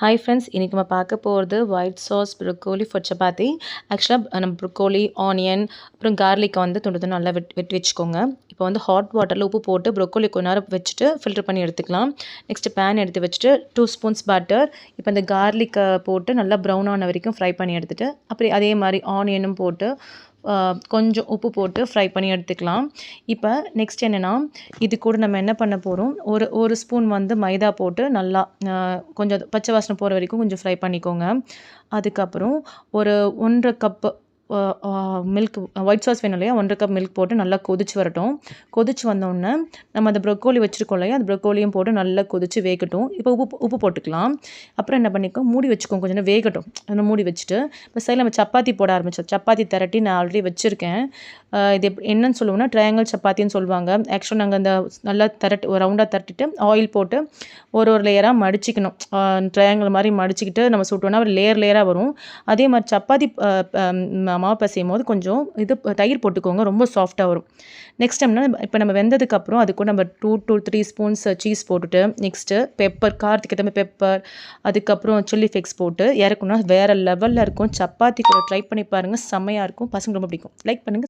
Hi friends, இன்றைக்கி நம்ம பார்க்க போகிறது white sauce broccoli for chapati. ஆக்சுவலாக நம்ம ப்ரொக்கோலி, ஆனியன், அப்புறம் கார்லிக்கை வந்து துண்டு துண்டு நல்லா வெட்டி வச்சுக்கோங்க. இப்போ வந்து ஹாட் வாட்டரில் உப்பு போட்டு ப்ரொக்கோலி கொஞ்ச நேரம் வச்சுட்டு ஃபில்டர் பண்ணி எடுத்துக்கலாம். நெக்ஸ்ட்டு பேன் எடுத்து வச்சுட்டு 2 ஸ்பூன்ஸ் பட்டர், இப்போ இந்த கார்லிக்கை போட்டு நல்லா ப்ரௌன் ஆன வரைக்கும் ஃப்ரை பண்ணி எடுத்துகிட்டு, அப்படி அதே மாதிரி ஆனியனும் போட்டு கொஞ்சம் உப்பு போட்டு ஃப்ரை பண்ணி எடுத்துக்கலாம். இப்போ நெக்ஸ்ட் என்னென்னா, இது கூட நம்ம என்ன பண்ண போகிறோம், ஒரு ஸ்பூன் வந்து மைதா போட்டு நல்லா கொஞ்சம் பச்சை வாசனை போகிற வரைக்கும் கொஞ்சம் ஃப்ரை பண்ணிக்கோங்க. அதுக்கப்புறம் ஒரு 1 1/2 கப்பு மில்க், ஒயிட் சாஸ் வேணும் இல்லையா, 1 1/2 கப் மில்க் போட்டு நல்லா கொதிச்சு வரட்டும். கொதிச்சு வந்தோடனே நம்ம அந்த ப்ரொக்கோலி வச்சுருக்கோம் இல்லையா, அந்த ப்ரொக்கோலியும் போட்டு நல்லா கொதிச்சு வேகட்டும். இப்போ உப்பு போட்டுக்கலாம். அப்புறம் என்ன பண்ணிக்கோங்க, மூடி வச்சுக்கோங்க, கொஞ்சம் நேரம் வேகட்டும். அந்த மூடி வச்சுட்டு இப்போ சைடில் நம்ம சப்பாத்தி போட ஆரம்பிச்சோம். சப்பாத்தி திரட்டி நான் ஆல்ரெடி வச்சுருக்கேன். இது என்னன்னு சொல்லுவோம்னா ட்ரையாங்கிள் சப்பாத்தின்னு சொல்லுவாங்க. ஆக்சுவலாக நாங்கள் அந்த நல்லா ரவுண்டாக தரட்டிட்டு ஆயில் போட்டு ஒரு லேயராக மடிச்சிக்கணும். ட்ரையாங்கிள் மாதிரி மடிச்சிக்கிட்டு நம்ம சுட்டோன்னா ஒரு லேயராக வரும். அதே மாதிரி சப்பாத்தி மாவு பிசையும் போது கொஞ்சம் தயிர் போட்டுக்கோங்க, ரொம்ப சாஃப்டாக வரும். நெக்ஸ்ட் டைம்னா இப்போ நம்ம வெந்ததுக்கப்புறம் அது கூட நம்ம 2 to 3 ஸ்பூன்ஸ் சீஸ் போட்டுட்டு, நெக்ஸ்ட்டு பெப்பர், காரத்துக்கு ஏற்ற மாதிரி பெப்பர், அதுக்கப்புறம் சில்லி ஃப்ளேக்ஸ் போட்டு இறக்கணும்னா வேறு லெவலில் இருக்கும். சப்பாத்தி கூட ட்ரை பண்ணி பாருங்கள், செம்மையாக இருக்கும். பசங்களுக்கு ரொம்ப பிடிக்கும். லைக் பண்ணுங்கள்.